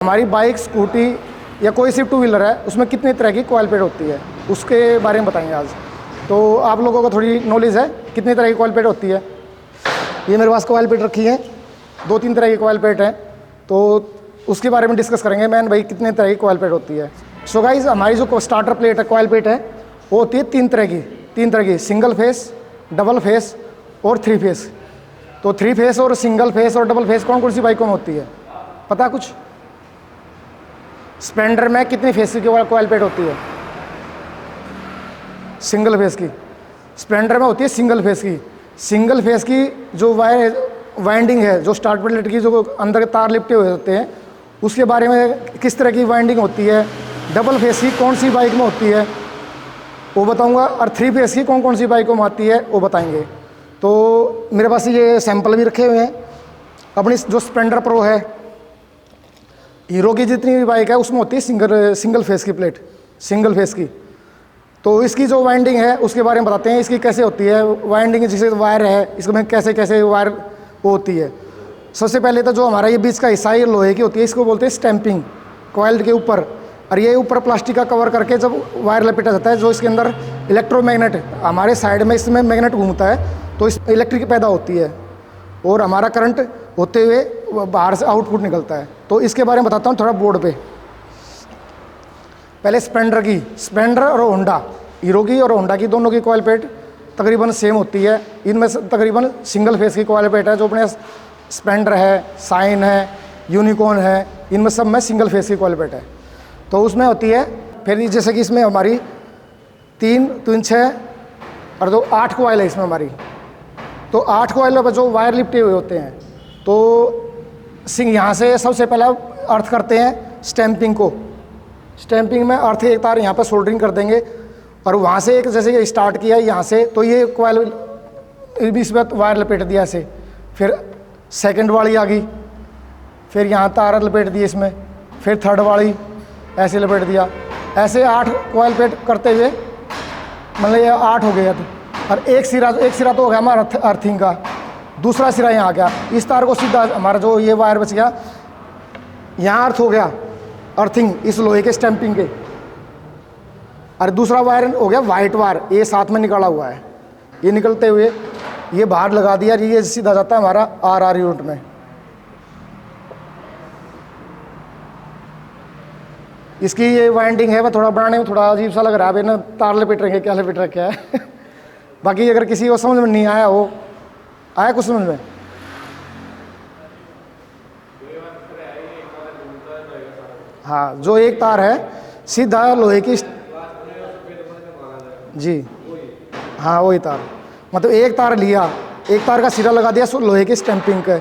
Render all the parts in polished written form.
हमारी bike, scooty या कोई सी टू व्हीलर है, उसमें कितनी तरह की कॉइल प्लेट होती है, उसके बारे में बताएंगे आज। तो आप लोगों को थोड़ी नॉलेज है कितनी तरह की कॉइल प्लेट होती है। ये मेरे पास कॉइल प्लेट रखी है, 2-3 तरह की कॉइल प्लेट है, तो उसके बारे में डिस्कस करेंगे मैन भाई कितने तरह की कॉइल प्लेट होती है। सो गाइज, हमारी जो स्टार्टर प्लेट है, कॉइल प्लेट है, वो होती है 3 तरह की, सिंगल फेस, डबल फेस और 3 फेस। तो 3 फेस और सिंगल फेस और डबल फेस कौन कौन सी बाइकों में होती है, पता कुछ? स्प्लेंडर में कितनी फेस की कॉइल प्लेट होती है? सिंगल फेस की। स्प्लेंडर में होती है सिंगल फेस की। सिंगल फेस की जो वाइंडिंग है, जो स्टार्ट प्लेट की जो अंदर के तार लिपटे हुए होते हैं, उसके बारे में किस तरह की वाइंडिंग होती है। डबल फेस की कौन सी बाइक में होती है वो बताऊंगा, और 3 फेस की कौन कौन सी बाइकों में आती है वो बताएंगे। तो मेरे पास ये सैंपल भी रखे हुए हैं। अपनी जो स्प्लेंडर प्रो है, हीरो की जितनी भी बाइक है, उसमें होती है सिंगल फेस की प्लेट, सिंगल फेस की। तो इसकी जो वाइंडिंग है उसके बारे में बताते हैं, इसकी कैसे होती है वाइंडिंग, जैसे वायर है इसमें कैसे कैसे वायर वो होती है। सबसे पहले तो जो हमारा ये बीच का हिस्सा है, ये लोहे की होती है, इसको बोलते हैं स्टैंपिंग, कॉइल के ऊपर। और ये ऊपर प्लास्टिक का कवर करके जब वायर लपेटा जाता है, जो इसके अंदर इलेक्ट्रोमैग्नेट, हमारे साइड में इसमें मैग्नेट घूमता है, तो इस इलेक्ट्रिक पैदा होती है और हमारा करंट होते हुए बाहर से आउटपुट निकलता है। तो इसके बारे में बताता हूँ थोड़ा बोर्ड पे। पहले स्प्लेंडर और होंडा, हीरो की और होंडा की दोनों की कॉइल प्लेट तकरीबन सेम होती है। इनमें तकरीबन सिंगल फेस की कॉइल प्लेट है। जो अपने स्प्लेंडर है, साइन है, यूनिकॉर्न है, इनमें सब में सिंगल फेस की कॉइल प्लेट है। तो उसमें होती है फिर जैसे कि इसमें हमारी 3 6 और 2 8 कॉइल है इसमें हमारी। तो 8 कॉइलों पर जो वायर लिपटे हुए होते हैं, तो यहाँ से सबसे पहले अर्थ करते हैं स्टैंपिंग को। स्टैंपिंग में अर्थ एक तार यहाँ पर सोल्डरिंग कर देंगे, और वहाँ से एक जैसे ये स्टार्ट किया यहाँ से, तो ये कॉइल इस पर वायर लपेट दिया ऐसे। फिर सेकंड वाली आ गई, फिर यहाँ तार लपेट दिए इसमें, फिर थर्ड वाली ऐसे लपेट दिया। ऐसे 8 कॉइल प्लेट करते हुए मतलब ये 8 हो गया। और एक सिरा तो हो गया हमारा अर्थिंग का, दूसरा सिरा यहाँ आ गया। इस तार को सीधा हमारा जो ये वायर बच गया, यहाँ अर्थ हो गया अर्थिंग इस लोहे के स्टैंपिंग के। और दूसरा वायर हो गया वाइट वायर, ये साथ में निकाला हुआ है। ये निकलते हुए ये बाहर लगा दिया, ये सीधा जाता है हमारा आर यूनिट में। इसकी ये वाइंडिंग है, वह थोड़ा बनाने में थोड़ा अजीब सा लग रहा है, ना तार लपेट रहे हैं, क्या लपेट रखा है। बाकी अगर किसी को समझ में नहीं आया हो, आया कुछ समझ में? हाँ, जो एक तार है सीधा लोहे की, जी हाँ वही तार, मतलब एक तार लिया, एक तार का सिरा लगा दिया लोहे की स्टैंपिंग का,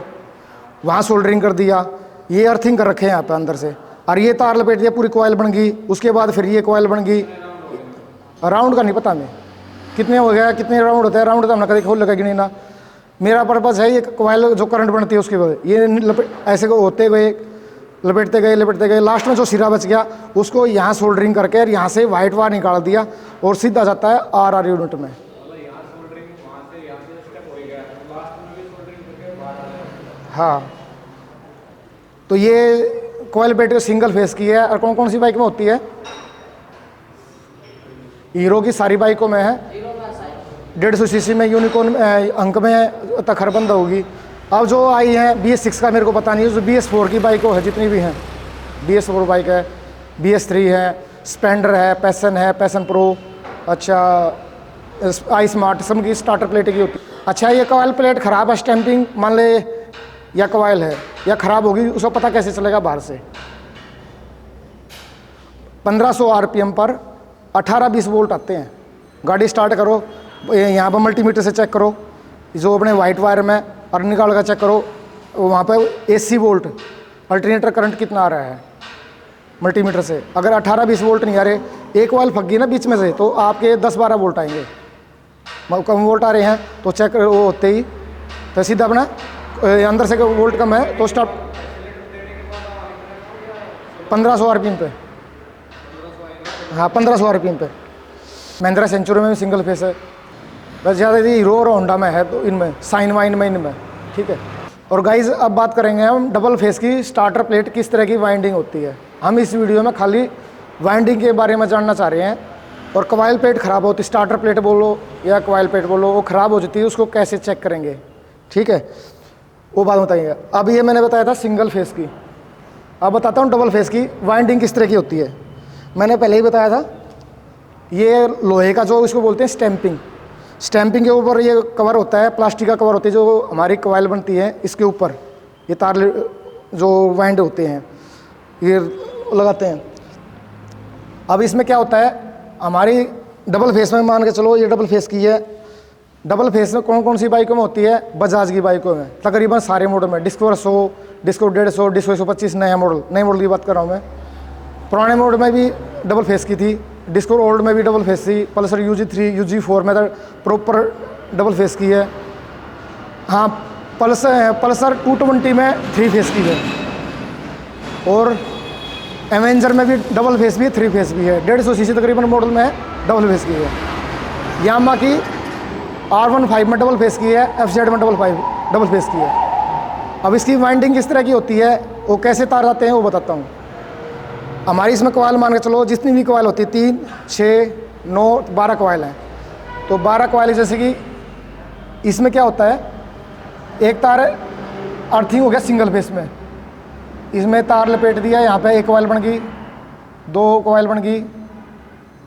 वहाँ सोल्डरिंग कर दिया, ये अर्थिंग कर रखे हैं यहाँ पे अंदर से, और ये तार लपेट दिया, पूरी कॉइल बन गई। उसके बाद फिर ये कॉइल बन गई। राउंड का नहीं पता हमें कितने हो गया, कितने राउंड होता है, राउंड तो हमने कभी खोल लगा कि नहीं ना। मेरा पर्पज़ है ये कॉइल जो करंट बनती है उसके बाद ये ऐसे को होते हुए लपेटते गए, लास्ट में जो सिरा बच गया उसको यहाँ सोल्डरिंग करके और यहाँ से वाइट वायर निकाल दिया और सीधा जाता है आर यूनिट में। हाँ, तो ये कॉइल प्लेट सिंगल फेस की है। और कौन कौन सी बाइक में होती है? हीरो की सारी बाइकों में है, 150 सीसी में, यूनिकॉर्न अंक में तखरबंद होगी। अब जो आई है BS6 का मेरे को पता नहीं है, जो BS4 की बाइकों है जितनी भी हैं, BS4 बाइक है, BS3 है, स्प्लेंडर है, पैसन है, पैसन प्रो, अच्छा आई स्मार्ट, सब की स्टार्टर प्लेट की होती है। अच्छा, ये कॉइल प्लेट ख़राब है, स्टैंपिंग मान ले या कॉइल है या ख़राब होगी, उसको पता कैसे चलेगा? बाहर से 1500 RPM पर 18-20 वोल्ट आते हैं। गाड़ी स्टार्ट करो, यहाँ पर मल्टीमीटर से चेक करो, जो अपने वाइट वायर में, और निकाल कर चेक करो वहाँ पे AC वोल्ट अल्टरनेटर करंट कितना आ रहा है मल्टीमीटर से। अगर 18-20 वोल्ट नहीं आ रहे, एक कॉइल फंस गई ना बीच में से, तो आपके 10-12 वोल्ट आएंगे। कम वोल्ट आ रहे हैं तो चेक वो होते ही तो सीधा अपना अंदर से वोल्ट कम है तो स्टॉप 1500 RPM पे। हाँ, 1500 RPM पे। महिंद्रा सेंचुरी में भी सिंगल फेस है, बस ज़्यादा हीरो और होंडा में है, तो इनमें साइन वाइन में इनमें ठीक है। और गाइज अब बात करेंगे हम डबल फेस की स्टार्टर प्लेट किस तरह की वाइंडिंग होती है। हम इस वीडियो में खाली वाइंडिंग के बारे में जानना चाह रहे हैं। और कॉइल प्लेट ख़राब होती, स्टार्टर प्लेट बोलो या कॉइल प्लेट बोलो, वो ख़राब हो जाती है, उसको कैसे चेक करेंगे, ठीक है, वो बात बताइएगा। अब ये मैंने बताया था सिंगल फेस की, अब बताता हूँ डबल फेस की वाइंडिंग किस तरह की होती है। मैंने पहले ही बताया था, ये लोहे का जो इसको बोलते हैं स्टैंपिंग, स्टैंपिंग के ऊपर ये कवर होता है, प्लास्टिक का कवर होती है, जो हमारी कॉइल बनती है इसके ऊपर ये तार जो वाइंड होते हैं ये लगाते हैं। अब इसमें क्या होता है, हमारी डबल फेस में मान के चलो ये डबल फेस की है। डबल फेस में कौन कौन सी बाइकों में होती है, बजाज की बाइकों में तकरीबन सारे मॉडल में, डिस्कवर 100, डिस्को 150, डिस्को 125, नए मॉडल की बात कर रहा हूँ मैं। पुराने मॉडल में भी डबल फेस की थी, डिस्को ओल्ड में भी डबल फेस थी, पल्सर UG3 UG4 में तो प्रॉपर डबल फेस की है। हाँ, पल्सर 220 में 3 फेस की है, और एवेंजर में भी डबल फेस भी है, 3 फेस भी है। 150 सीसी तकरीबन मॉडल में डबल फेस की है। यामा की R15 में डबल फेस की है, FZ में डबल फेस की है। अब इसकी वाइंडिंग किस तरह की होती है, वो कैसे तार आते हैं वो बताता हूँ। हमारी इसमें कॉइल मान के चलो जितनी भी कॉइल होती है 3, 6, 9, 12 कॉइल हैं। तो 12 कॉइल जैसे कि इसमें क्या होता है, एक तार अर्थिंग हो गया सिंगल फेस में, इसमें तार लपेट दिया, यहाँ पे एक कॉइल बन गई, 2 कॉइल बन गई,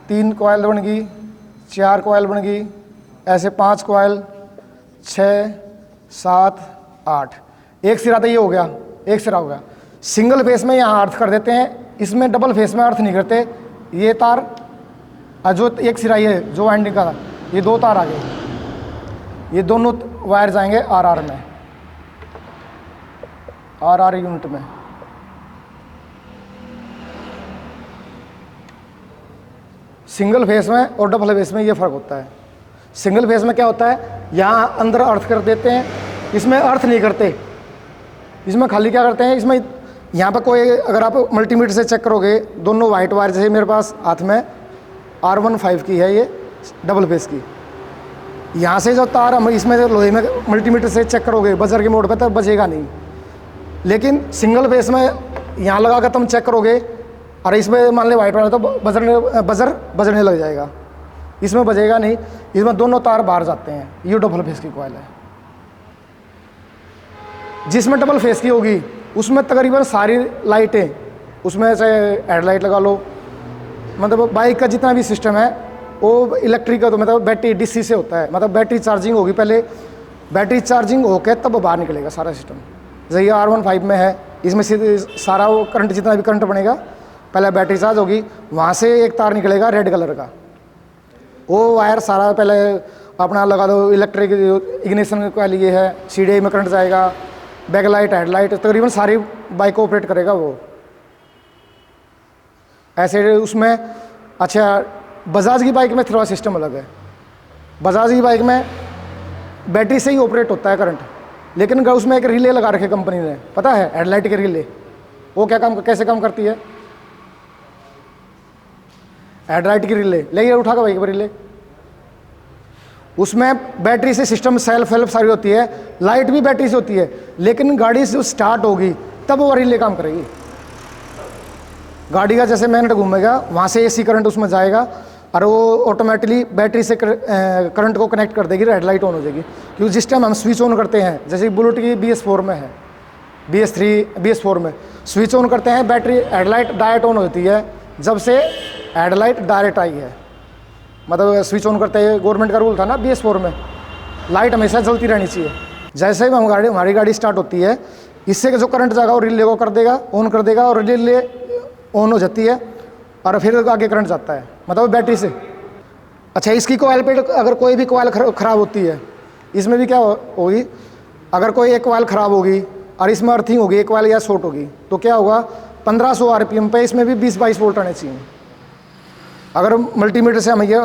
3 कॉइल बन गई, 4 कॉइल बन गई, ऐसे 5 कॉइल, 6, 7, 8, एक सिरा तो ये हो गया, एक सिरा हो गया। सिंगल फेस में यहाँ अर्थ कर देते हैं, इसमें डबल फेस में अर्थ नहीं करते। ये तार जो एक सिरा ये जो वाइंडिंग का था, ये 2 तार आ गए, ये दोनों वायर जाएंगे RR में, RR यूनिट में। सिंगल फेस में और डबल फेस में ये फ़र्क होता है। सिंगल फेस में क्या होता है, यहाँ अंदर अर्थ कर देते हैं, इसमें अर्थ नहीं करते, इसमें खाली क्या करते हैं, इसमें यहाँ पर कोई अगर आप मल्टीमीटर से चेक करोगे, दोनों वाइट वायर जैसे मेरे पास हाथ में R15 की है, ये डबल फेस की, यहाँ से जो तार हम इसमें जो लोहे में मल्टीमीटर से चेक करोगे बजर के मोड पे तो बजेगा नहीं। लेकिन सिंगल फेस में यहाँ लगा कर तुम चेक करोगे, और इसमें मान ले वाइट वायर तो बजरने लग जाएगा, इसमें बजेगा नहीं, इसमें दोनों तार बाहर जाते हैं। ये डबल फेस की कॉइल है। जिसमें डबल फेस की होगी उसमें तकरीबन सारी लाइटें, उसमें से हेडलाइट लगा लो, मतलब बाइक का जितना भी सिस्टम है वो इलेक्ट्रिक का, तो मतलब बैटरी DC से होता है, मतलब बैटरी चार्जिंग होगी, पहले बैटरी चार्जिंग होकर तब बाहर निकलेगा सारा सिस्टम। जैसे R15 में है, इसमें सीधे सारा वो करंट जितना भी करंट बनेगा, पहले बैटरी चार्ज होगी, वहाँ से एक तार निकलेगा रेड कलर का, वो वायर सारा पहले अपना लगा दो, इलेक्ट्रिक इग्निशन का लिए है, CDI में करंट जाएगा, बैकलाइट हेडलाइट तकरीबन सारी बाइक को ऑपरेट करेगा वो ऐसे। उसमें अच्छा, बजाज की बाइक में थोड़ा सिस्टम अलग है। बजाज की बाइक में बैटरी से ही ऑपरेट होता है करंट, लेकिन उसमें एक रिले लगा रखे कंपनी ने, पता है, हेडलाइट के रिले, वो क्या काम कैसे काम करती है, हेडलाइट की रिले ले उठा के बाइक पर रिले, उसमें बैटरी से सिस्टम सेल्फ हेल्प सारी होती है, लाइट भी बैटरी से होती है, लेकिन गाड़ी से स्टार्ट होगी तब वो रिले काम करेगी। गाड़ी का जैसे मैग्नेट घूमेगा, वहाँ से AC करंट उसमें जाएगा, और वो ऑटोमेटिकली बैटरी से करंट को कनेक्ट कर देगी, रेड लाइट ऑन हो जाएगी। क्योंकि जिस टाइम हम स्विच ऑन करते हैं, जैसे बुलेट की BS4 में है, BS4 में स्विच ऑन करते हैं, बैटरी हेडलाइट डायरेक्ट ऑन होती है जब से हेडलाइट डायरेक्ट आई है, मतलब स्विच ऑन करते हैं, गवर्नमेंट का रूल था ना BS4 में, लाइट हमेशा जलती रहनी चाहिए। जैसे ही हमारी गाड़ी स्टार्ट होती है, इससे जो करंट जाएगा वो रिले को कर देगा, ऑन कर देगा, और रिले ऑन हो जाती है, और फिर आगे करंट जाता है, मतलब बैटरी से। अच्छा, इसकी कॉइल पे अगर कोई भी कॉइल ख़राब होती है, इसमें भी क्या होगी, अगर कोई एक कॉइल ख़राब होगी और इसमें अर्थिंग होगी, एक कॉइल या शॉर्ट होगी, तो क्या होगा, 1500 RPM पे इसमें भी 20-22 वोल्ट आने चाहिए। अगर मल्टीमीटर से हम ये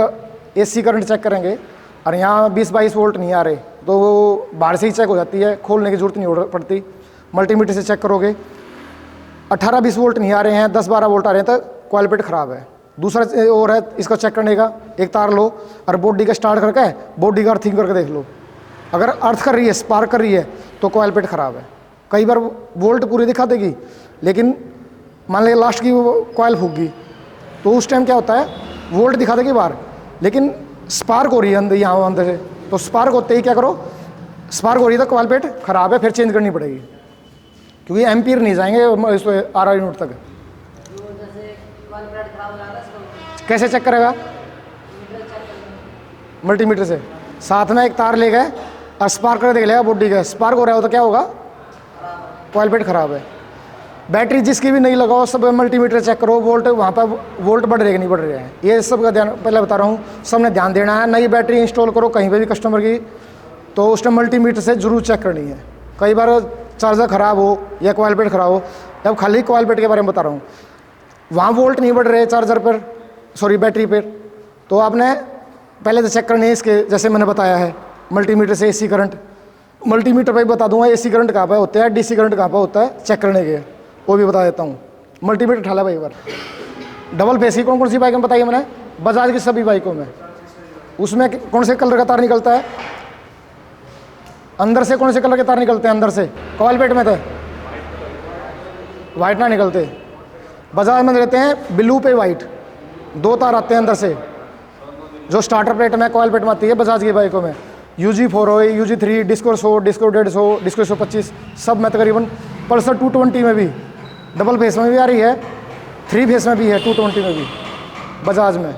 AC करंट चेक करेंगे और यहाँ 20-22 वोल्ट नहीं आ रहे, तो वो बाहर से ही चेक हो जाती है, खोलने की ज़रूरत नहीं पड़ती। मल्टीमीटर से चेक करोगे 18-20 वोल्ट नहीं आ रहे हैं, 10-12 वोल्ट आ रहे हैं, तो कॉइल प्लेट ख़राब है। दूसरा और है, इसको चेक करने का, एक तार लो और बॉडी का स्टार्ट करके बॉडी का अर्थिंग करके देख लो, अगर अर्थ कर रही है, स्पार्क कर रही है, तो कॉइल प्लेट ख़राब है। कई बार वोल्ट पूरी दिखा देगी, लेकिन मान लीजिए लास्ट की वो कॉइल फूक गई, तो उस टाइम क्या होता है, वोल्ट दिखा देगी बाहर, लेकिन स्पार्क हो रही है अंदर, यहाँ अंदर से। तो स्पार्क होते ही क्या करो, स्पार्क हो रही है तो कॉइल प्लेट ख़राब है, फिर चेंज करनी पड़ेगी, क्योंकि एम्पीयर नहीं जाएंगे इस आर यूनिट तक। कैसे चेक करेगा? मल्टीमीटर से। साथ में एक तार ले गए और स्पार्क कर देख लेगा बॉडी का, स्पार्क हो रहा हो तो क्या होगा, कॉइल प्लेट ख़राब है। बैटरी जिसकी भी नहीं लगाओ, सब मल्टीमीटर चेक करो, वोल्ट वहाँ पर वोल्ट बढ़ रहे कि नहीं बढ़ रहे हैं, ये सब का ध्यान पहले बता रहा हूँ, सबने ध्यान देना है। नई बैटरी इंस्टॉल करो कहीं पर भी कस्टमर की, तो उस टाइम मल्टीमीटर से जरूर चेक करनी है। कई बार चार्जर ख़राब हो या कॉइल प्लेट ख़राब हो, अब खाली कॉइल प्लेट के बारे में बता रहा हूँ, वहाँ वोल्ट नहीं बढ़ रहे चार्जर पर, सॉरी बैटरी पर, तो आपने पहले तो चेक करनी है इसके, जैसे मैंने बताया है मल्टीमीटर से एसी करंट, मल्टीमीटर पर बता दूंगा एसी करंट कहाँ पर होता है, डीसी करंट कहाँ पर होता है, चेक करने के वो भी बता देता हूँ। मल्टीमीटर उठा ला भाई एक बार। डबल फेस की कौन कौन सी बाइक में बताइए मैंने, बजाज की सभी बाइकों में, उसमें कौन से कलर का तार निकलता है, अंदर से कौन से कलर के तार निकलते हैं अंदर से, कॉइल प्लेट में तो वाइट ना निकलते, बजाज में रहते हैं ब्लू पे वाइट, 2 तार आते हैं अंदर से, जो स्टार्टर प्लेट में कॉइल प्लेट में आती है बजाज की बाइकों में। UG4 हो, UG3, डिस्को 100, डिस्को 150, डिस्को 125, सब में तकरीबन। पल्सर 220 में भी डबल फेस में भी आ रही है, 3 फेस में भी है, 220 में भी बजाज में।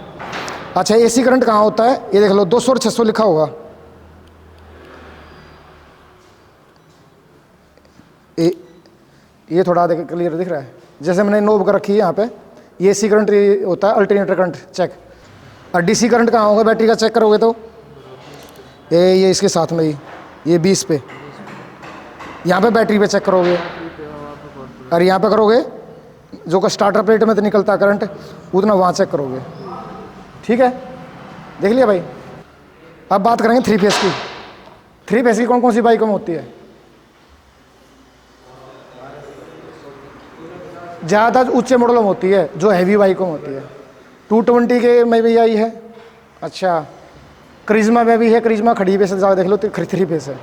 अच्छा, एसी करंट कहाँ होता है, ये देख लो 200 और 600 लिखा होगा, ये थोड़ा क्लियर दिख रहा है, जैसे मैंने नोब कर रखी है यहाँ पे, ये एसी करंट होता है, अल्टरनेटर करंट चेक। और डीसी करंट कहाँ होगा, बैटरी का चेक करोगे तो ये इसके साथ में ही, ये 20 पे, यहाँ पे बैटरी पे चेक करोगे, और यहाँ पे करोगे जो का स्टार्टर प्लेट में तो निकलता है करंट, उतना वहाँ चेक करोगे। ठीक है, देख लिया भाई। अब बात करेंगे 3 फेस की। 3 फेस की कौन कौन सी बाइकों में होती है, ज़्यादातर ऊंचे मॉडलों में होती है, जो हैवी बाइकों में होती है। 220 के में भी आई है, अच्छा करिश्मा में भी है, करिश्मा खड़ी पे से ज़्यादा देख लो तो 3 फेस है,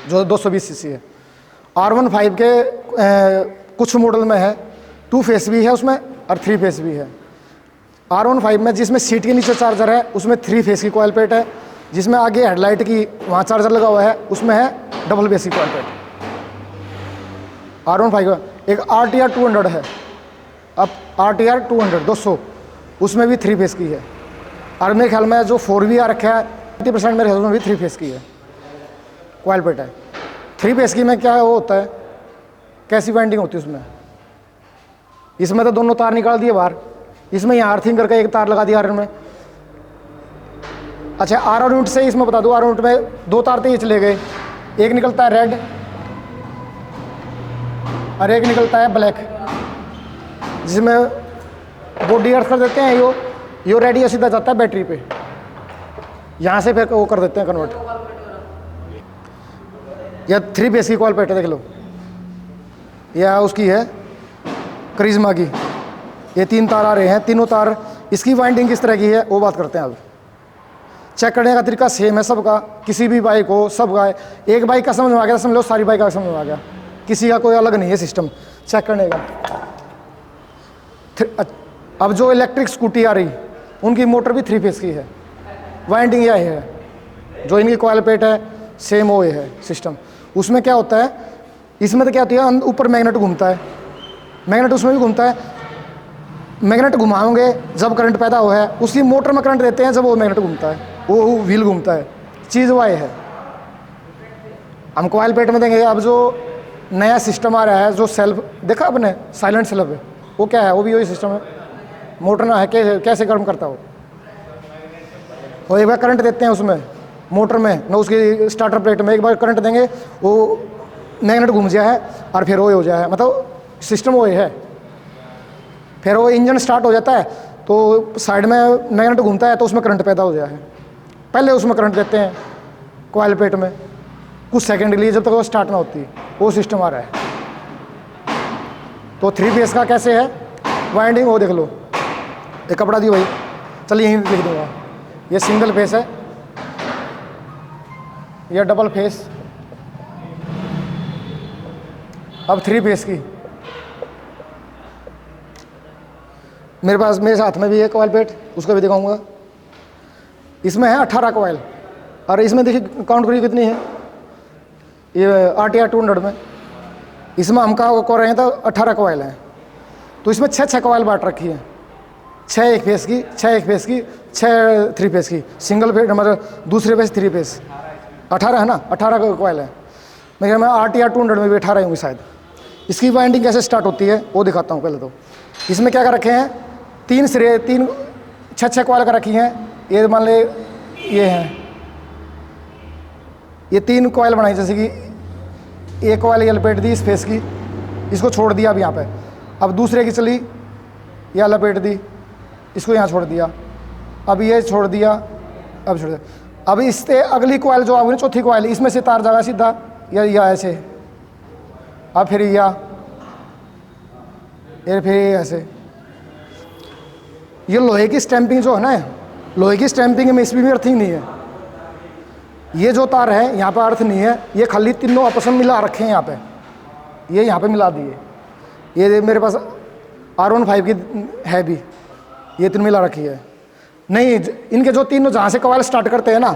जो 220 सीसी है। R15 के कुछ मॉडल में है 2 फेस भी है उसमें और 3 फेस भी है। R15 में जिसमें सीट के नीचे चार्जर है उसमें 3 फेस की कॉइल प्लेट है, जिसमें आगे हेडलाइट की वहाँ चार्जर लगा हुआ है उसमें है डबल फेस की कॉइल प्लेट। R15 का एक RTR 200 है, अब RTR 200 उसमें भी 3 फेस की है, और मेरे ख्याल में जो 4V आ रखा है 50% मेरे ख्याल में भी 3 फेस की है कॉइल प्लेट है। 3 फेस की में क्या वो होता है, कैसी वाइंडिंग होती है उसमें, इसमें तो दोनों तार निकाल दिए बाहर, इसमें यहाँ अर्थिंग करके एक तार लगा दिया आयरन में। अच्छा, आर यूनिट से इसमें बता दूँ, आर यूनिट में 2 तार तो ये चले गए, एक निकलता है रेड और एक निकलता है ब्लैक, जिसमें बॉडी अर्थ कर देते हैं, यो रेडी सीधा जाता है बैटरी पे, यहाँ से फिर वो कर देते हैं कन्वर्ट। या 3 फेस की कॉइल प्लेट है, देख लो, या उसकी है करिश्मा की, ये 3 तार आ रहे हैं, तीनों तार। इसकी वाइंडिंग किस तरह की है वो बात करते हैं अब। चेक करने का तरीका सेम है सबका, किसी भी बाइक हो सबका है। एक बाइक का समझ में आ गया, समझ लो सारी बाइक का समझ में आ गया, किसी का कोई अलग नहीं है सिस्टम चेक करने का। अब जो इलेक्ट्रिक स्कूटी आ रही उनकी मोटर भी 3 फेस की है, वाइंडिंग यह है, जो इनकी कॉइल प्लेट है सेम वो है सिस्टम। उसमें क्या होता है, इसमें तो क्या होती है, ऊपर मैग्नेट घूमता है, मैग्नेट उसमें भी घूमता है, मैग्नेट घुमाओगे जब करंट पैदा हुआ है, उसकी मोटर में करंट देते हैं जब वो मैग्नेट घूमता है, वो व्हील घूमता है, चीज़ वाई है। हम कॉइल प्लेट में देंगे। अब जो नया सिस्टम आ रहा है, जो सेल्फ देखा आपने, साइलेंट सेल्फ है, वो क्या है, वो भी वही सिस्टम है, मोटर ना है, कैसे गर्म करता हो, और एक बार करंट देते हैं उसमें मोटर में ना, उसकी स्टार्टर प्लेट में एक बार करंट देंगे, वो मैग्नेट घूम जाए है और फिर वो हो जाए है, मतलब सिस्टम वो है। फिर वो इंजन स्टार्ट हो जाता है तो साइड में मैग्नेट घूमता है तो उसमें करंट पैदा हो जाए है। पहले उसमें करंट देते हैं कॉइल प्लेट में कुछ सेकंड के लिए, जब तक वो स्टार्ट ना होती, वो सिस्टम आ रहा है। तो 3 फेस का कैसे है वाइंडिंग, वो देख लो, एक कपड़ा दियो भाई, चलिए यहीं लिख दूँगा, ये सिंगल फेस है, ये डबल फेस, अब 3 फेस की, मेरे साथ में भी है कॉइल प्लेट, उसको भी दिखाऊंगा। इसमें है 18 कॉइल, और इसमें देखिए काउंट करिए कितनी है, ये RTR 200 में इसमें हम कर रहे हैं तो 18 कॉइल हैं। तो इसमें 6 कॉइल बांट रखी है, 6 एक फेस की, 6 एक फेस की, 6 3 फेस की, सिंगल फेस मतलब दूसरे फेस 3 फेस, 18 है ना, 18 कॉइल है। मैं RTR 200 में भी 18 होंगी शायद। इसकी वाइंडिंग कैसे स्टार्ट होती है वो दिखाता हूँ पहले। तो इसमें क्या कर रखे हैं, 3 सिरे, 6 कॉइल कर रखी हैं। ये मान ले ये हैं, ये 3 कॉइल बनाई, जैसे कि एक कॉइल ये लपेट दी इस फेस की, इसको छोड़ दिया अब यहाँ पे। अब दूसरे की चली, या लपेट दी, इसको यहाँ छोड़ दिया, अब ये छोड़ दिया, अब छोड़ दिया। अब इससे अगली कॉइल जो आएगी, चौथी कॉइल, इसमें से तार जाएगा सीधा या ऐसे, अब फिर या फिर ऐसे। ये लोहे की स्टैंपिंग जो है ना, लोहे की स्टैंपिंग में इसमें भी अर्थिंग नहीं है। ये जो तार है यहाँ पे अर्थ नहीं है, ये खाली तीनों आपस में मिला रखे हैं यहाँ पे, ये यहाँ पे मिला दिए। ये मेरे पास R15 की है भी, ये 3 मिला रखी है। नहीं, इनके जो तीनों जहाँ से कॉइल स्टार्ट करते हैं ना,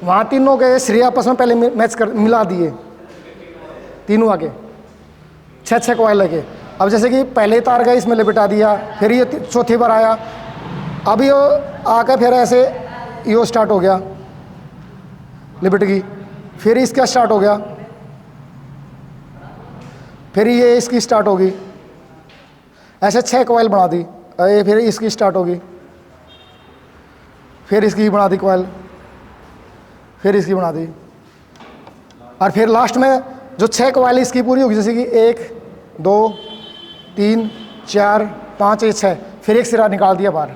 वहाँ तीनों के सिरे आपस में पहले मैच कर मिला दिए, तीनों आगे 6 कॉइल लगे। अब जैसे कि पहले तार गए, इसमें लपेटा दिया, फिर ये चौथी बार आया, अब ये आकर फिर ऐसे ये स्टार्ट हो गया, लिपट गई, फिर इसका स्टार्ट हो गया, फिर ये इसकी स्टार्ट होगी, ऐसे 6 कॉइल बना दी। ये फिर इसकी स्टार्ट होगी, फिर इसकी बना दी कॉइल, फिर इसकी बना दी, और फिर लास्ट में जो 6 कॉइल इसकी पूरी होगी, जैसे कि 1 2 3 4 5 6, फिर एक सिरा निकाल दिया बाहर,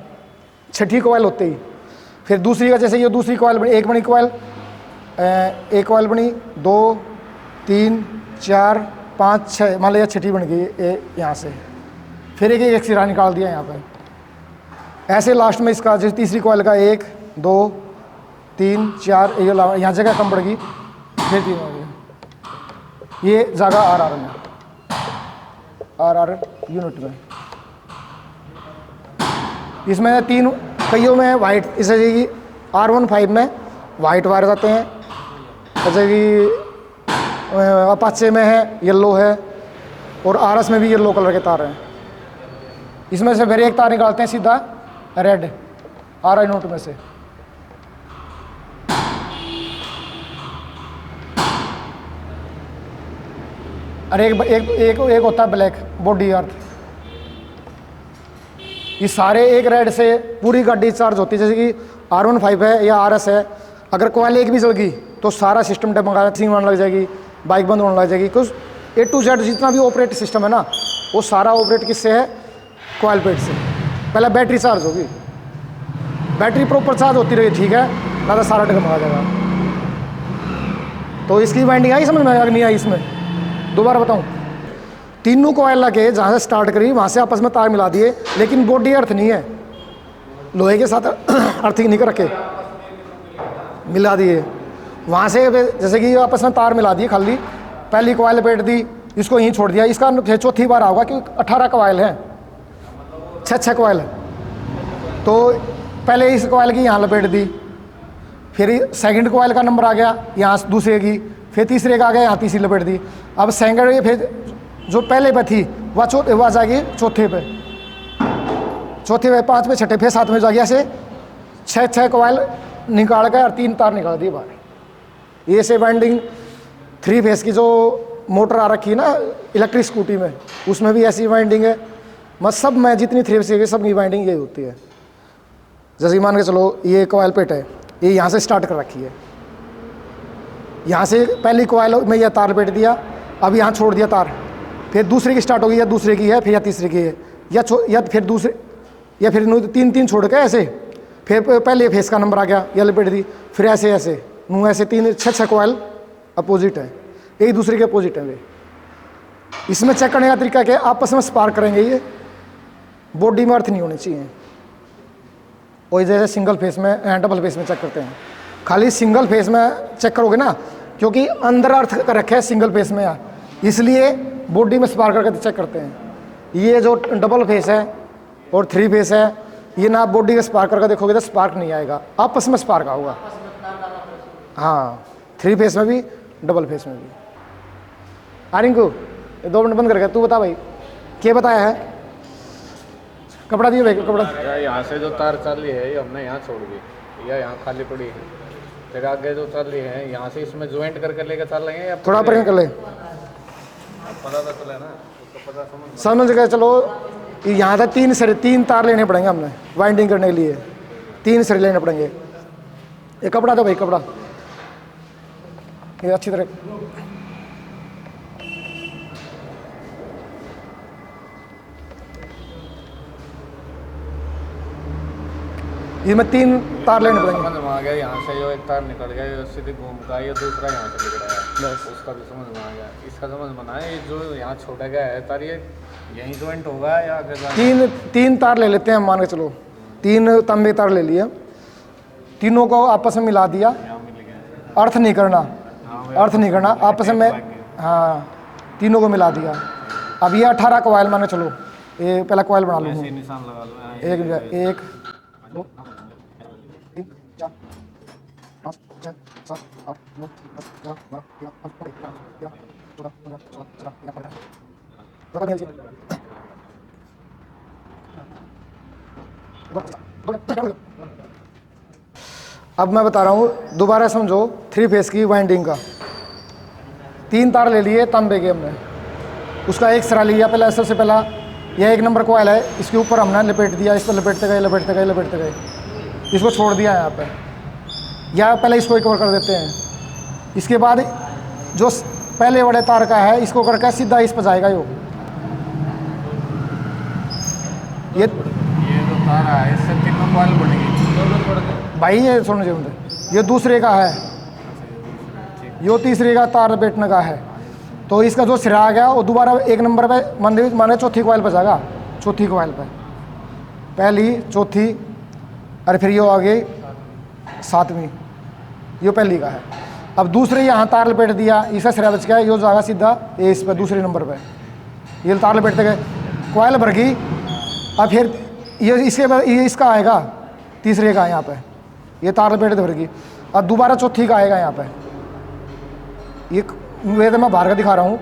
6ठी कॉइल होते ही। फिर दूसरी का, जैसे ये दूसरी कॉइल बनी, एक बनी कॉइल, एक कॉइल बनी, 2 3 4 5 6, मान लिया 6ठी बन गई यहाँ से, फिर एक सिरा निकाल दिया यहाँ पे। ऐसे लास्ट में इसका जैसे तीसरी कॉइल का 1 2 3 4, यहाँ जगह कम पड़ गई, फिर 3 हो गई। ये जगह RR में, RR यूनिट में। इसमें 3 कईयों में वाइट, जैसे कि R15 में वाइट वायर जाते हैं, जैसे कि अपाचे में है येलो है, और RS में भी येलो कलर के तार हैं। इसमें से फिर एक तार निकालते हैं सीधा रेड RI नोट में से, और एक होता है ब्लैक बॉडी अर्थ। ये सारे एक रेड से पूरी गाड़ी चार्ज होती है, जैसे कि R15 है या RS है, अगर कॉइल एक भी जल गई तो सारा सिस्टम डगमगाना होने लग जाएगी, बाइक बंद होने लग जाएगी। कुछ A to Z जितना भी ऑपरेट सिस्टम है ना, वो सारा ऑपरेट किससे है, कॉइल प्लेट से। पहले बैटरी चार्ज होगी, बैटरी प्रॉपर चार्ज होती रही, ठीक है ना, तो सारा डगमगा जाएगा। तो इसकी वाइंडिंग आई समझ में, अगर नहीं आई इसमें दोबारा बताऊं, तीनों कॉइल लगे जहाँ से स्टार्ट करी वहाँ से आपस में तार मिला दिए, लेकिन बॉडी अर्थ नहीं है, लोहे के साथ अर्थिंग नहीं कर रखे, मिला दिए वहाँ से। जैसे कि आपस में तार मिला दिए, खाली पहली कॉइल लपेट दी, इसको यहीं छोड़ दिया, इसका चौथी बार होगा क्योंकि 18 कॉइल हैं, 6 कॉइल। तो पहले इस कॉइल की यहाँ लपेट दी, फिर सेकंड कॉइल का नंबर आ गया यहाँ दूसरे की, फिर तीसरे का आ गया यहाँ तीसरी लपेट दी। अब सेकंड फिर जो पहले पे थी वह जाएगी चौथे पे, 5 पे 6 फिर 7 में जाएगी, ऐसे 6 कॉइल निकाल कर और 3 तार निकाल दिए बाहर। ये से वाइंडिंग 3 फेस की जो मोटर आ रखी है ना इलेक्ट्रिक स्कूटी में, उसमें भी ऐसी वाइंडिंग है। सब में जितनी 3 फेस की सब की वाइंडिंग यही होती है। जैसे मान के चलो ये कॉइल पेट है, ये यहाँ से स्टार्ट कर रखी है, यहाँ से पहली कॉइल में यह तार लपेट दिया, अब यहाँ छोड़ दिया तार, फिर दूसरे की स्टार्ट होगी, या दूसरे की है, फिर या तीसरे की है, या फिर दूसरे, या फिर 3 छोड़ के ऐसे, फिर पहले फेस का नंबर आ गया, या लपेट दी, फिर ऐसे ऐसे ऐसे 6 कॉइल अपोजिट है, एक दूसरे के अपोजिट है वे। इसमें चेक करने का तरीका क्या है, आपस में स्पार्क करेंगे, ये बॉडी में अर्थ नहीं होनी चाहिए। और जैसे सिंगल फेस में डबल फेस में चेक करते हैं, खाली सिंगल फेस में चेक करोगे ना, क्योंकि अंदर अर्थ कर रखे है सिंगल फेस में यार, इसलिए बॉडी में स्पार्क करके चेक करते हैं। ये जो डबल फेस है और 3 फेस है, ये ना आप बॉडी का स्पार्क करके देखोगे तो स्पार्क नहीं आएगा, आपस में स्पार्क आऊगा। हाँ, 3 फेस में भी डबल फेस में भी। रिंकू 2 मिनट बंद करके तू बता भाई क्या बताया है। कपड़ा दिए भाई, कपड़ा। यहाँ से जो तार चल रही है ये हमने यहाँ छोड़ दी, या यहाँ खाली पड़ी है। फिर आगे जो चल रही है यहाँ से इसमें ज्वाइंट करके लेकर चल रहे हैं या थोड़ा पर कर ले, पता तो चले ना, उसको पता समझ गए। चलो यहाँ से 3 तार लेने पड़ेंगे हमने वाइंडिंग करने के लिए, 3 सरे लेने पड़ेंगे। ये कपड़ा दो भाई, कपड़ा ये अच्छी तरह। इसमें 3 तार लेने पड़ेंगे। समझ में आ गया। यहाँ से जो एक तार निकल गया ये सीधे घूम का, ये दूसरा यहाँ से निकल गया बस, उसका भी समझ में आ गया। इसका समझ में आया ये जो यहाँ छोड़ा गया है तार, ये यहीं ज्वाइंट होगा या आगे? 3 तार ले लेते हैं मान के चलो, 3 तंबे तार ले लिए, तीनों को आपस में मिला दिया। अर्थ नहीं करना, अर्थ नहीं करना आपस में। हाँ, तीनों को मिला दिया। अब ये 18 कॉइल मान के चलो, ये पहला कॉइल बना लूँ। निशान लगा लो। 1 2 3 4 5 6 7 8 9 10 11 12 अब मैं बता रहा हूँ दोबारा समझो। 3 फेस की वाइंडिंग का 3 तार ले लिए तांबे के हमने, उसका एक सरा लिया। पहले सबसे पहला यह 1 नंबर कॉइल है, इसके ऊपर हमने लपेट दिया। इस पर लपेटते गए लपेटते गए लपेटते गए, इसको छोड़ दिया यहाँ पे, या पहले इसको कवर कर देते हैं। इसके बाद जो पहले बड़े तार का है इसको करके सीधा इस पर जाएगा। ये जो तार है इससे 3 कॉइल बढ़ेगी भाई, ये सुन जो ये दूसरे का है, यो तीसरे का तार लपेटने का है। तो इसका जो सिरा आ गया वो दोबारा 1 नंबर पे माने चौथी कॉइल पर जाएगा। चौथी कॉइल पे पहली, चौथी, और फिर यो आगे 7वीं, यो पहली का है। अब दूसरे यहाँ तार लपेट दिया, इसका सिरा बच गया, यो जाएगा सीधा इस पर दूसरे नंबर पे। ये तार लपेटते गए, कॉइल भर गई। अब फिर ये इसके बाद ये इसका आएगा तीसरे का यहाँ पे, ये तार लपेटते भर गई। अब दोबारा चौथी का आएगा यहाँ पे, ये वे तो मैं बाहर का दिखा रहा हूँ।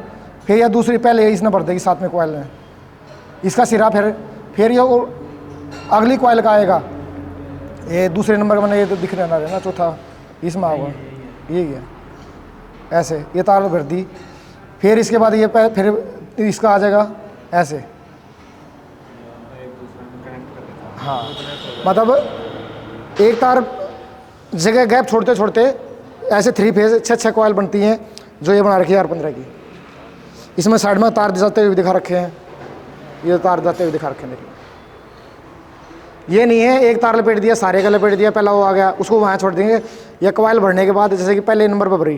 फिर यह दूसरी पहले इसने भर देगी 7वें कॉइल में, इसका सिरा फिर ये अगली कॉइल का आएगा। ये दूसरे नंबर का मैंने ये तो दिख रहा है ना, चौथा इसमें होगा, ये है ऐसे। ये तार भर दी, फिर इसके बाद ये फिर इसका आ जाएगा ऐसे। हाँ, मतलब एक तार जगह गैप छोड़ते छोड़ते ऐसे 3 फेज 6 कॉइल बनती हैं, जो ये बना रखी है R15 की। इसमें साइड में तार जाते हुए दिखा रखे हैं, ये तार जाते हुए दिखा रखे हैं। देखिए ये नहीं है एक तार लपेट दिया सारे का लपेट दिया, पहला वो आ गया उसको वहाँ छोड़ देंगे। या कॉइल भरने के बाद जैसे कि पहले नंबर पर भरी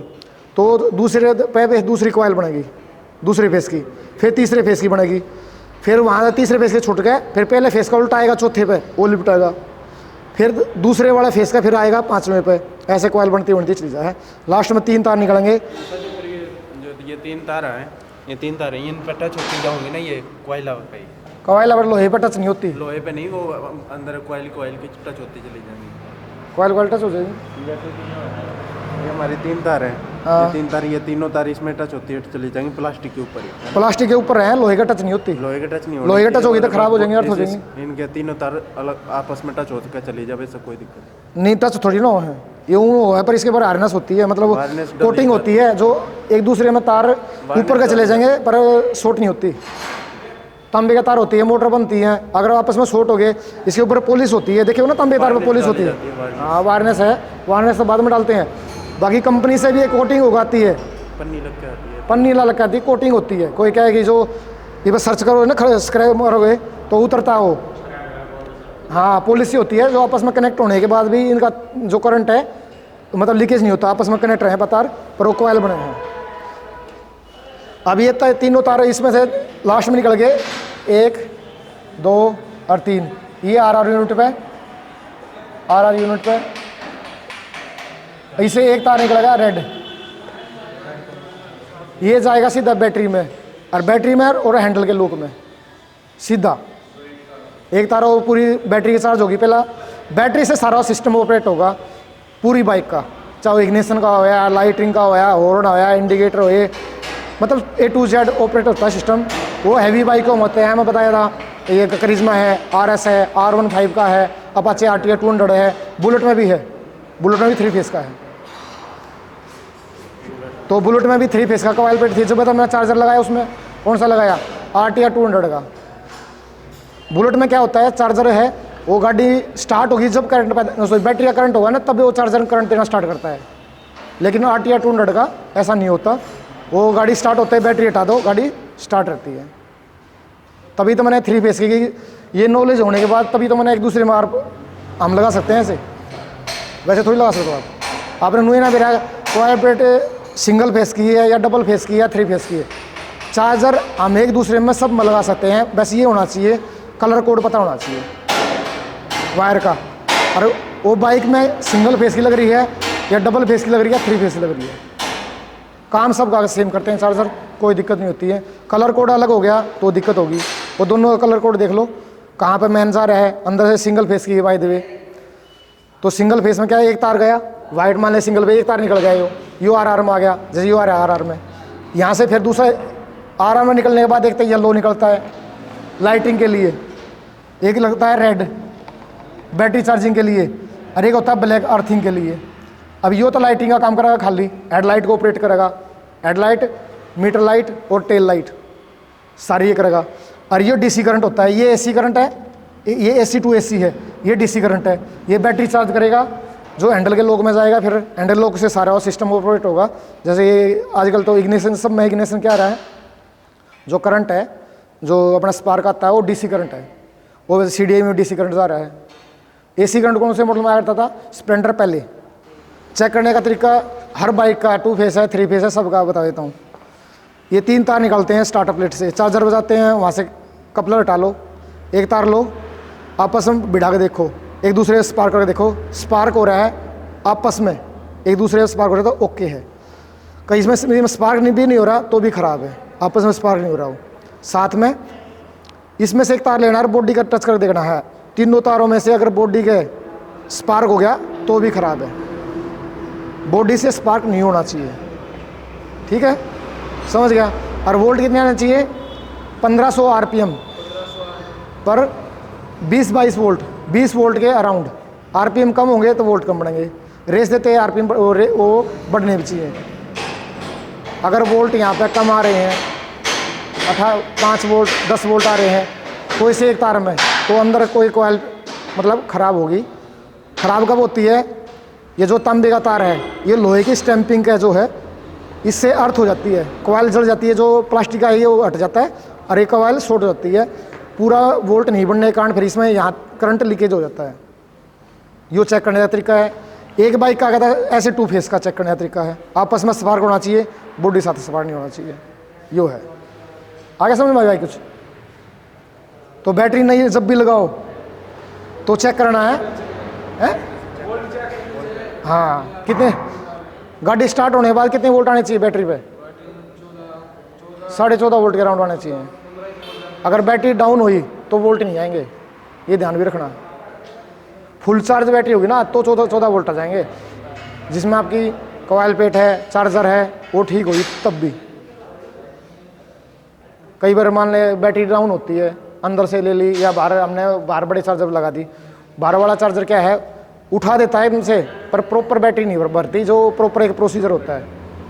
तो दूसरे पे दूसरी कॉइल बनेगी दूसरे फेस की, फिर तीसरे फेस की बनेगी, फिर वहाँ तीसरे फेस के छूट गए, फिर पहले फेस का उल्टा आएगा चौथे पे वो लिपटाएगा, फिर दूसरे वाला फेस का फिर आएगा 5वें पे। ऐसे कॉइल बनती बनती चीज़ है। लास्ट में 3 तार निकलेंगे। जो ये 3 तार हैं, ये 3 तार हैं, इन पर टच होती जाऊँगी ना ये कॉइल पे। कॉइल अगर लोहे पर टच नहीं होती, लोहे पे नहीं, वो अंदर कॉइल की टच होती चली जाएंगी। कॉइल टच हो जाएगी। ये हमारी 3 तार हैं, ये 3 तार, ये तीनों तार इसमें टच होती है चली जाएंगी प्लास्टिक के ऊपर ही। प्लास्टिक के ऊपर है, लोहे का टच नहीं होती। लोहे का टच नहीं होगा, लोहे का टच होगी तो खराब हो जाएंगे, अर्थ हो जाएंगे। इनके तीनों तार अलग आपस में टच होकर चली जाए, वैसे कोई दिक्कत नहीं। टच थोड़ी ना है, ये वो है, पर इसके ऊपर हार्नेस होती है, मतलब कोटिंग होती है, जो एक दूसरे में तार ऊपर का चले जाएंगे पर शॉर्ट नहीं होती। तांबे का तार होती है, मोटर बनती है, अगर आपस में शॉर्ट हो गए इसके ऊपर पॉलिश होती है। देखिए ना तांबे तार पर पॉलिश होती है। हाँ, वायरनेस है, वायरनेस तो बाद में डालते हैं। बाकी कंपनी से भी एक कोटिंग उगाती है, पन्नी लग के आती है, पन्नी लग के आती है, कोटिंग होती है। कोई कहे कि जो ये बस सर्च करोगे ना स्क्रैप मारोगे तो उतरता हो। हाँ, पॉलिसी होती है जो आपस में कनेक्ट होने के बाद भी इनका जो करंट है मतलब लीकेज नहीं होता, आपस में कनेक्ट रहे तार पर वो कॉइल बने हैं। अब ये तीनों तार इसमें से लास्ट में निकल गए 1 2 और 3। ये RR यूनिट पे, RR यूनिट पे इसे एक तार निकलेगा रेड, ये जाएगा सीधा बैटरी में। और बैटरी में और हैंडल के लूक में सीधा एक तार वो पूरी बैटरी की चार्ज होगी। पहला बैटरी से सारा सिस्टम ऑपरेट होगा पूरी बाइक का, चाहे इग्निशन का होया, लाइटिंग का होया, हॉर्न होया, इंडिकेटर हो, ये मतलब A to Z ऑपरेट होता है सिस्टम। वो हैवी बाइक होते हैं, मैं बताया था, ये करिश्मा है, RS है, R15 का है, अपाचे RTR 200 है, बुलेट में भी है, बुलेट में भी 3 फेस का है। तो बुलेट में भी 3 फेस का कॉइल पेट थी। जब बता मैं चार्जर लगाया उसमें कौन सा लगाया, RTR 200 का। बुलेट में क्या होता है, चार्जर है, वो गाड़ी स्टार्ट होगी जब करंट पैदा, बैटरी का करंट होगा ना, तब वो चार्जर करंट देना स्टार्ट करता है। लेकिन RTR 200 का ऐसा नहीं होता, वो गाड़ी स्टार्ट होता है, बैटरी हटा दो, गाड़ी स्टार्ट रहती है। तभी तो मैंने 3 फेस की, ये नॉलेज होने के बाद तभी तो मैंने एक दूसरे में हम लगा सकते हैं ऐसे, वैसे थोड़ी लगा सकते हो आप। आपने नुए ना मेरा कॉइल प्लेट सिंगल फेस की है या डबल फेस की है या 3 फेस की है, चार्जर हम एक दूसरे में सब में लगा सकते हैं। बस ये होना चाहिए, कलर कोड पता होना चाहिए वायर का। और वो बाइक में सिंगल फेस की लग रही है या डबल फेस की लग रही है, 3 फेस की लग रही है, काम सब कागज सेम करते हैं चार्जर, कोई दिक्कत नहीं होती है। कलर कोड अलग हो गया तो दिक्कत होगी। वो दोनों का कलर कोड देख लो, कहाँ पे मेन जा रहा है, अंदर से सिंगल फेस की है बाय द वे। तो सिंगल फेस में क्या है, एक तार गया वाइट, मान ले सिंगल पे एक तार निकल गया, यो RR में आ गया, जैसे यो RR में, यहाँ से फिर दूसरा RR में निकलने के बाद देखते हैं येलो निकलता है लाइटिंग के लिए, एक लगता है रेड बैटरी चार्जिंग के लिए, और एक होता है ब्लैक अर्थिंग के लिए। अब ये तो लाइटिंग का काम करेगा, खाली हेडलाइट को ऑपरेट करेगा, हेडलाइट, मीटर लाइट और टेल लाइट सारी ये करेगा। और ये DC करंट होता है, ये AC करंट है, ये AC to AC है, ये DC करंट है। ये बैटरी चार्ज करेगा जो हैंडल के लॉक में जाएगा, फिर हैंडल लॉक से सारा सिस्टम ऑपरेट होगा। जैसे ये आजकल तो इग्निशन, सब में इग्निशन क्या आ रहा है, जो करंट है, जो अपना स्पार्क आता है वो DC करंट है, वो CDI में DC करंट जा रहा है। AC करंट कौन से मॉडल में आया था, स्प्लेंडर पहले। चेक करने का तरीका हर बाइक का 2 फेस है, 3 फेस है, सबका बता देता हूँ। ये 3 तार निकालते हैं स्टार्टर प्लेट से, चार्जर बजाते हैं, वहाँ से कपलर हटा लो, एक तार लो, आपस में बिठा के देखो, एक दूसरे से स्पार्क करके देखो, स्पार्क हो रहा है आपस में, एक दूसरे से स्पार्क हो रहा है तो ओके है। कहीं इसमें स्पार्क नहीं हो रहा तो भी ख़राब है, आपस में स्पार्क नहीं हो रहा हो। साथ में इसमें से एक तार लेना है, बॉडी का टच कर देखना है, तीनों तारों में से अगर बॉडी के स्पार्क हो गया तो भी ख़राब है, बॉडी से स्पार्क नहीं होना चाहिए, ठीक है, समझ गया। और वोल्ट कितने आना चाहिए, 1500 RPM पर 20-22 वोल्ट, 20 वोल्ट के अराउंड। RPM कम होंगे तो वोल्ट कम बढ़ेंगे, रेस देते हैं RPM वो बढ़ने भी चाहिए। अगर वोल्ट यहाँ पे कम आ रहे हैं, 5 वोल्ट 10 वोल्ट आ रहे हैं कोई से एक तार में, तो अंदर कोई कॉइल मतलब ख़राब होगी। ख़राब कब होती है, ये जो तांबे का तार है, ये लोहे की स्टैंपिंग का जो है, इससे अर्थ हो जाती है, कॉइल जल जाती है, जो प्लास्टिक का है ये वो हट जाता है, और एक कॉइल शॉर्ट हो जाती है, पूरा वोल्ट नहीं बढ़ने के कारण फिर इसमें यहाँ करंट लीकेज हो जाता है। यो चेक करने का तरीका है। एक बाइक का कहता है ऐसे 2 फेस का चेक करने का तरीका है, आपस में स्पार्क होना चाहिए, बॉडी साथ स्पार्क नहीं होना चाहिए, यो है। आगे समझ में आ गया कुछ। तो बैटरी नहीं जब भी लगाओ तो चेक करना है? हाँ, कितने गाड़ी स्टार्ट होने के बाद कितने वोल्ट आने चाहिए बैटरी पे, 14.5 वोल्ट के अराउंड आने चाहिए। अगर बैटरी डाउन हुई तो वोल्ट नहीं आएंगे, ये ध्यान भी रखना। फुल चार्ज बैटरी होगी ना तो 14 वोल्ट आ जाएंगे, जिसमें आपकी कॉइल प्लेट है, चार्जर है, वो ठीक होगी तब भी। कई बार मान ले बैटरी डाउन होती है, अंदर से ले ली या बाहर, हमने बाहर बड़े चार्जर लगा दी, बाहर वाला चार्जर क्या है उठा देता है इनसे, पर प्रॉपर बैटरी नहीं भरती, जो प्रॉपर एक प्रोसीजर होता है।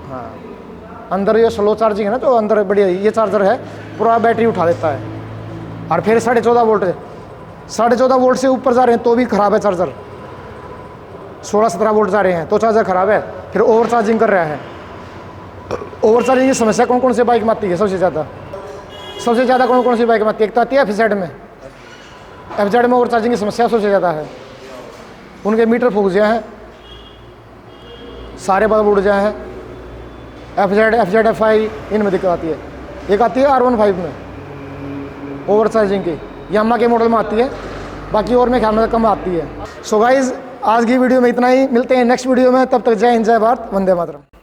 हाँ, अंदर ये स्लो चार्जिंग है ना, जो अंदर बढ़िया ये चार्जर है पूरा बैटरी उठा देता है। और फिर 14.5 वोल्ट, 14.5 वोल्ट से ऊपर जा रहे हैं तो भी ख़राब है चार्जर, 16-17 वोल्ट जा रहे हैं तो चार्जर ख़राब है, फिर ओवर चार्जिंग कर रहा है। ओवर चार्जिंग की समस्या कौन कौन सी बाइक में आती है, सबसे ज़्यादा कौन कौन सी बाइक में आती है? एक तो आती है FZ में, FZ में ओवर चार्जिंग की समस्या सबसे ज़्यादा है, उनके मीटर फूक गया है, सारे बल्ब उड़ जाए हैं। FZ FI इनमें दिक्कत आती है। एक आती है R15 में ओवर चार्जिंग की, यामा के मॉडल में आती है, बाकी और में ख्याल में कम आती है। सो गाइज आज की वीडियो में इतना ही, मिलते हैं नेक्स्ट वीडियो में, तब तक जय हिंद, जय भारत, वंदे मातरम।